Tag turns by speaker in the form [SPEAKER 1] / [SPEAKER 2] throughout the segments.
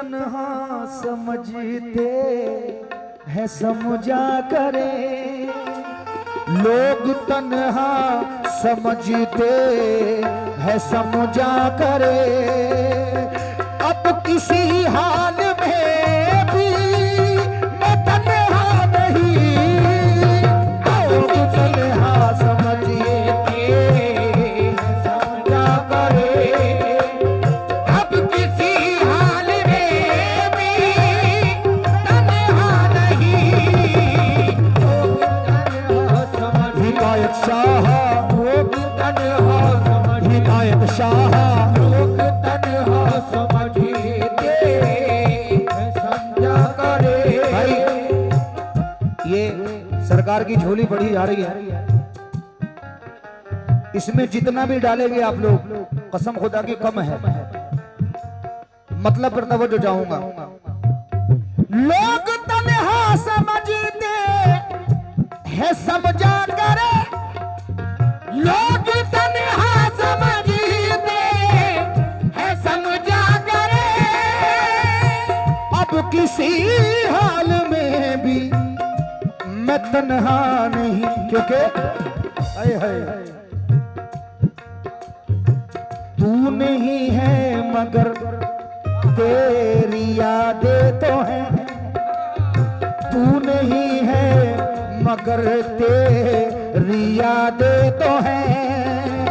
[SPEAKER 1] तन्हा समझते हैं समझा करे, लोग तन्हा समझते हैं समझा करे, अब किसी हाल में भी मैं तन्हा नहीं, लोग तन्हा समझते हैं समझा करे, अब किसी हाल में भी तन्हा नहीं, लोग तन्हा समझ हिदायत शाह, लोग तन्हा समझ हिदायत शाह, लोग तन्हा समझते हैं समझा करे। भाई ये सरकार की झोली बढ़ी जा रही है, इसमें जितना भी डालेंगे आप लोग कसम खुदा की कम है, मतलब पर तवज्जो चाहूंगा। लोग तन्हा समझते हैं समझा करे, लोग तन्हा समझते हैं समझा करे, अब किसी हाल में भी मैं तन्हा नहीं, क्योंकि हाय हाय तू नहीं है मगर तेरी यादें तो हैं, तू नहीं है मगर तेरी यादें तो हैं,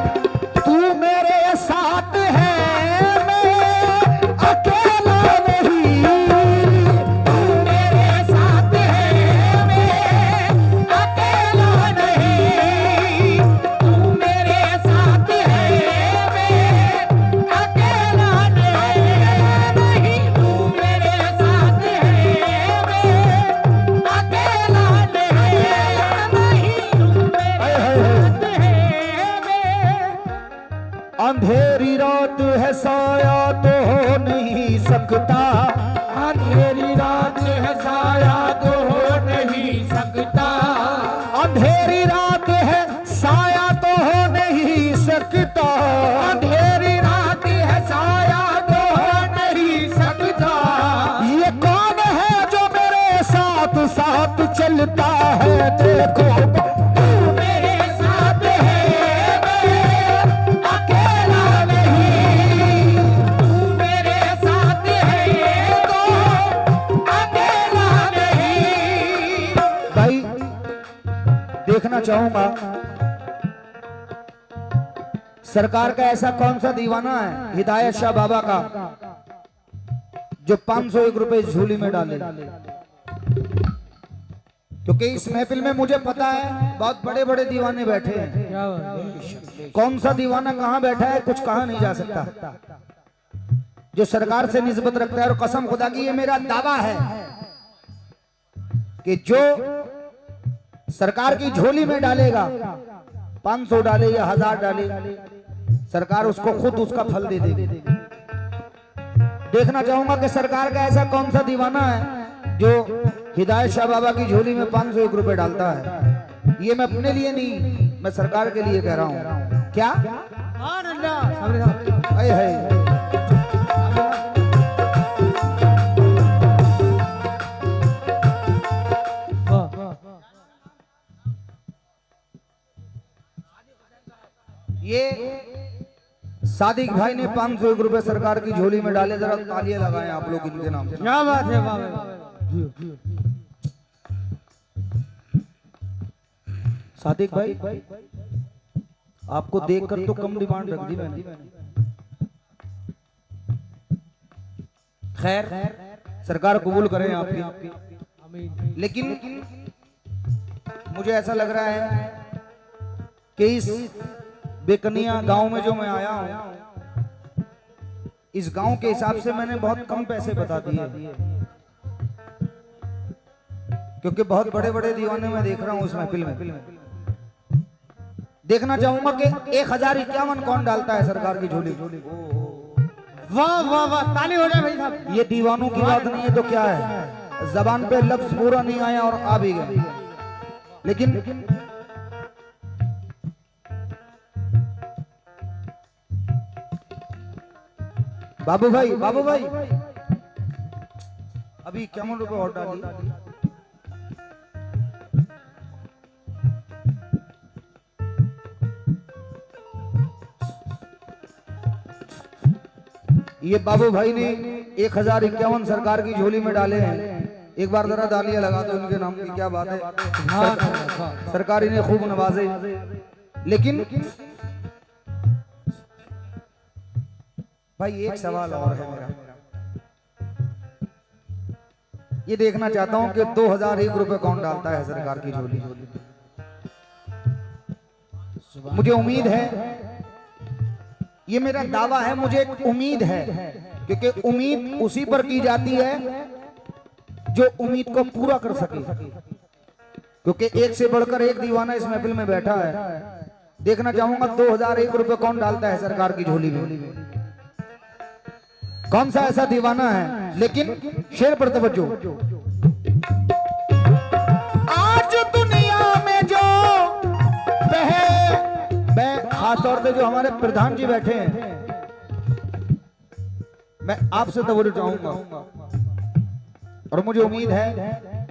[SPEAKER 1] तू मेरे साथ है मैं अकेला नहीं, तू मेरे साथ है मैं अकेला नहीं, तू मेरे साथ है मैं अकेला नहीं, तू मेरे साथ है मैं अकेला नहीं, तू मेरे साथ है मैं। अंधेरी रात है साया तो हो नहीं सकता, अंधेरी रात है साया तो हो नहीं सकता, अंधेरी रात है साया तो हो नहीं सकता, अंधेरी रात है साया तो हो नहीं सकता, ये कौन है जो मेरे साथ साथ चलता है, देखो तू मेरे साथ है मैं अकेला नहीं, तू मेरे साथ है तो अकेला नहीं। भाई देखना चाहूंगा सरकार का ऐसा कौन सा दीवाना है हिदायत शाह बाबा का जो 501 रुपए झोली में डाले, क्योंकि इस महफिल में मुझे पता है बहुत बड़े बड़े दीवाने बैठे हैं, कौन सा दीवाना कहां बैठा है कुछ कहा नहीं जा सकता, जो सरकार से निस्बत रखता है। और कसम खुदा की ये मेरा दावा है कि जो सरकार की झोली में डालेगा 500 डाले या 1000 डाले, सरकार उसको खुद उसका फल दे देगी। देखना चाहूंगा कि सरकार का ऐसा कौन सा दीवाना है जो हिदायत शाह बाबा की झोली में 501 रुपए डालता है। ये मैं अपने लिए नहीं, मैं सरकार के लिए कह रहा हूं। क्या हाय हाय ये सादिक भाई ने 501 रुपए सरकार की झोली में डाले, जरा तालियां लगाएं आप लोग इनके नाम।
[SPEAKER 2] क्या बात है वाह।
[SPEAKER 1] सादिक भाई आपको देखकर तो कम डिमांड रख दी मैंने। खैर सरकार कबूल करें आपकी, लेकिन मुझे ऐसा लग रहा है कि इस बेकनिया गांव में जो मैं आया हूं, इस गांव के हिसाब से मैंने बहुत कम पैसे बता दिए, क्योंकि बहुत बड़े बड़े दीवाने मैं देख रहा हूं उस महफिल में। देखना चाहूंगा कि 1051 कौन डालता है सरकार की झोली।
[SPEAKER 2] वाह वाह वाह, ताली हो जाए भाई साहब।
[SPEAKER 1] ये दीवानों की बात नहीं है तो क्या है, जबान पे लफ्ज पूरा नहीं आया और आ भी गए, लेकिन बाबू भाई अभी 51 रुपए और डालिए। ये बाबू भाई ने 1051 सरकार की झोली में डाले हैं। एक बार जरा तालियां लगा दो इनके नाम की, क्या बात है। सरकार इन्हें खूब नवाजे। लेकिन भाई एक सवाल और है मेरा, ये देखना चाहता हूं कि 2001 रुपए कौन डालता है सरकार की झोली। मुझे उम्मीद है, ये मेरा दावा है, मुझे एक उम्मीद है, क्योंकि उम्मीद उसी पर की जाती है जो उम्मीद को पूरा कर सके। क्योंकि एक से बढ़कर एक दीवाना इस महफिल में बैठा है। देखना चाहूंगा 2001 रुपए कौन डालता है सरकार की झोली में, कौन सा ऐसा दीवाना है। लेकिन शेर पर तवज्जो। आज दुनिया में जो मैं खास तौर से जो हमारे प्रधान जी बैठे हैं, मैं आपसे तवज्जो चाहूंगा और मुझे उम्मीद है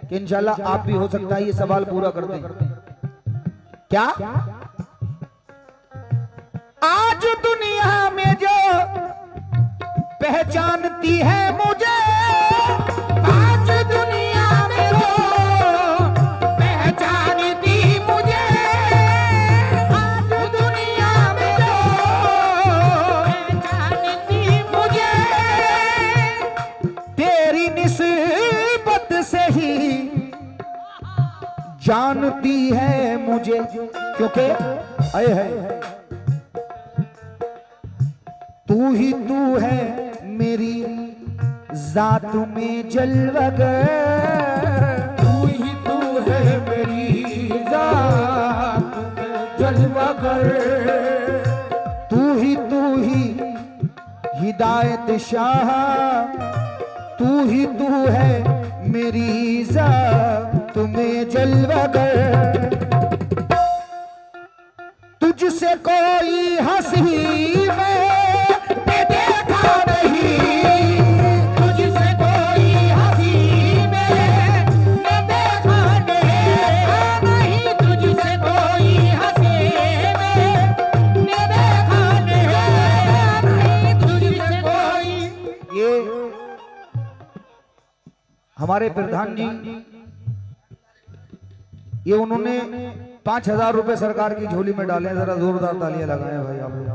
[SPEAKER 1] कि इंशाल्लाह आप भी हो सकता है ये सवाल पूरा कर दें। क्या आज दुनिया में जो पहचानती है मुझे, आज दुनिया में जो पहचानती मुझे, आज दुनिया में जो पहचानती मुझे, तेरी निस्बत से ही जानती है मुझे। क्योंकि आए है तू ही तू है मेरी जात में जलवागर, तू ही तू है मेरी जात में जलवागर, तू ही हिदायत शाह, तू है मेरी जात में जलवागर। तुझसे कोई हंसी में देखा नहीं, तुझसे कोई हंसी में देखा नहीं, तुझसे कोई हंसी में देखा नहीं, तुझसे कोई। ये हमारे प्रधान जी, ये उन्होंने 5000 रुपए सरकार की झोली में डाले। जरा जोरदार तालियां लगाएं भाई आप लोग।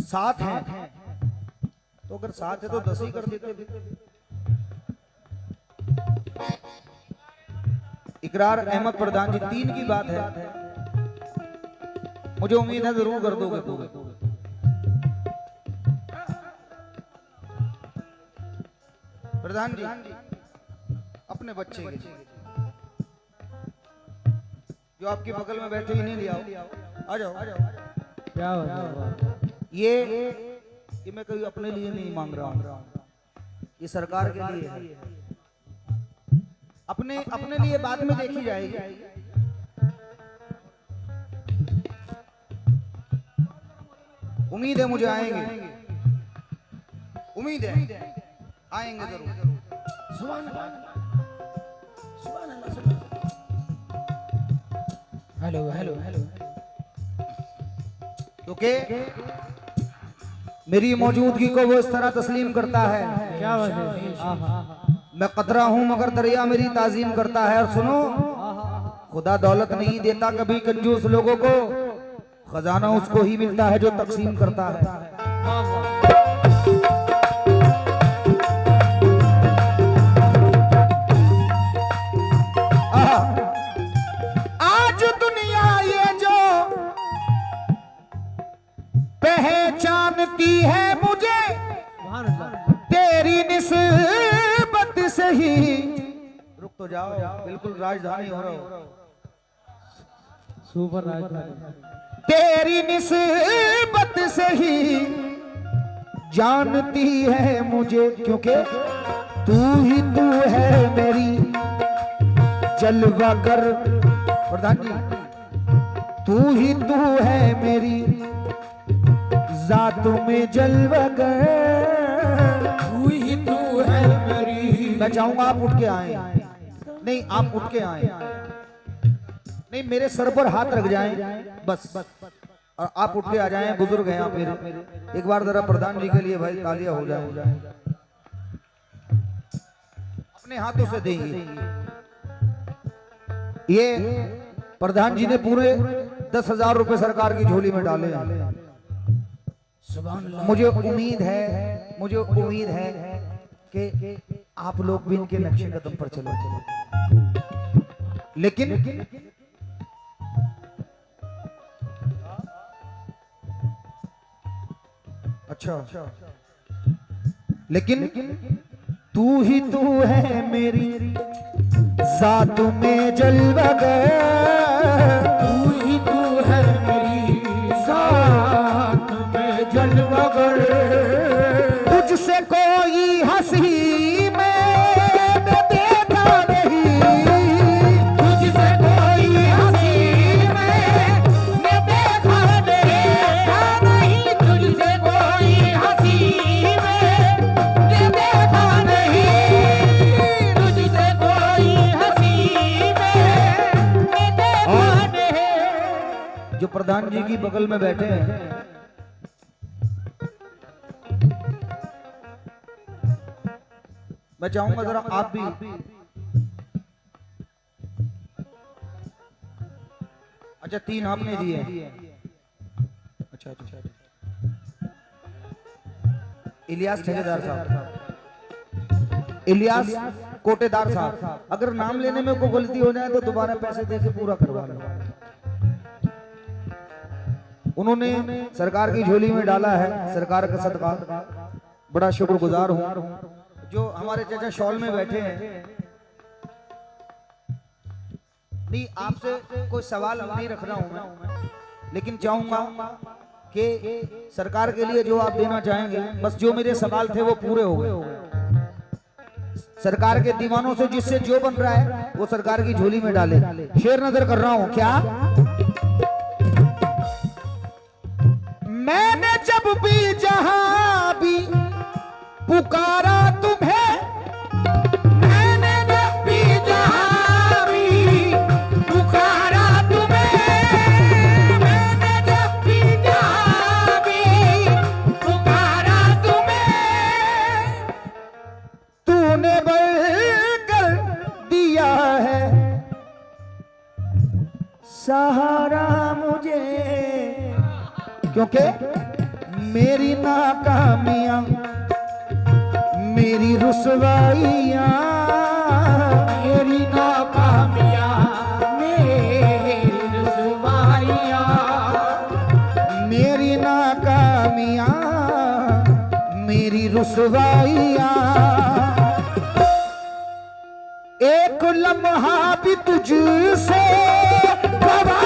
[SPEAKER 1] सात हैं तो अगर 7 है तो 10 ही कर देते। इकरार अहमद प्रधान जी 3 की बात है, मुझे उम्मीद है जरूर कर दोगे। प्रधान जी अपने बच्चे के जो आपके बगल में बैठे इन्हें ले आओ। आ जाओ।
[SPEAKER 2] क्या
[SPEAKER 1] ये मैं कभी अपने लिए नहीं मांग रहा हूँ, ये सरकार के लिए है। अपने लिए बाद में देखी जाएगी। उम्मीद है मुझे आएंगे, उम्मीद है आएंगे जरूर। सुभान अल्लाह। हेलो। क्योंकि मेरी मौजूदगी को वो इस तरह तस्लीम करता है।
[SPEAKER 2] क्या बात है।
[SPEAKER 1] मैं कतरा हूं मगर दरिया मेरी ताजीम करता है। और सुनो, खुदा दौलत नहीं देता कभी कंजूस लोगों को, खजाना उसको ही मिलता है जो तकसीम करता है। आज दुनिया ये जो पहचानती है मुझे, तेरी निस्बत से ही। रुक तो जाओ, बिल्कुल राजधानी हो रहा हो।
[SPEAKER 2] सुपर राजधानी।
[SPEAKER 1] तेरी निस्बत से ही जानती है मुझे, क्योंकि तू ही तू है मेरी जलवागर। प्रधान जी, तू ही तू है मेरी जातों में जलवगर
[SPEAKER 2] तू ही तू है मेरी।
[SPEAKER 1] मैं चाहूंगा आप उठ के आए। नहीं, आप उठ के आए। नहीं, मेरे सर पर हाथ रख जाएं बस, और आप उठ के आ जाएं। बुजुर्ग हैं आप मेरे। एक बार जरा प्रधान जी के लिए भाई तालियां हो जाए। अपने हाथों से देंगे। ये प्रधान जी ने पूरे 10,000 रुपए सरकार की झोली में डाले हैं। मुझे उम्मीद है कि आप लोग भी इनके नक्शे कदम पर चलो। लेकिन अच्छा, लेकिन तू ही तू है मेरी जात में जलवगर।
[SPEAKER 2] तू ही तू है मेरी जात में जलवगर।
[SPEAKER 1] तुझसे कोई हंसी मैंने देखा नहीं।
[SPEAKER 2] तुझसे कोई हंसी मैंने देखा नहीं। तुझसे कोई हंसी मैंने देखा नहीं। तुझसे कोई हंसी मैंने देखा नहीं।
[SPEAKER 1] जो प्रधान जी की बगल में बैठे हैं, मैं चाहूंगा जरा आप भी अच्छा 3 आपने दिए। अच्छा, इलियास ठेकेदार साहब, इलियास कोटेदार साहब, अगर नाम लेने में कोई गलती हो जाए तो दोबारा पैसे देके पूरा करवा लो। उन्होंने सरकार की झोली में डाला है, सरकार का सदका। बड़ा शुक्रगुजार हूं। जो हमारे चाचा शॉल में बैठे हैं, नहीं आपसे कोई सवाल नहीं रख रहा हूं मैं, लेकिन चाहूंगा कि सरकार के लिए जो आप देना चाहेंगे, बस जो मेरे सवाल थे वो पूरे हो गए। सरकार के दीवानों से जिससे जो बन रहा है वो सरकार की झोली में डाले। शेर नजर कर रहा हूं क्या? मैंने जब भी जहां भी पुकारा तुम्हें,
[SPEAKER 2] मैंने जब भी जहां भी पुकारा तुम्हें। मैंने जब भी जहां भी पुकारा तुम्हें।
[SPEAKER 1] तूने बढ़कर दिया है सहारा मुझे, क्योंकि मेरी नाकामियां, मेरी रुसवाइयां,
[SPEAKER 2] मेरी नाकामियां, मेरी रुसवाइयां,
[SPEAKER 1] मेरी नाकामियां, मेरी रुसवाइयां, एक लम्हा भी तुझसे गवा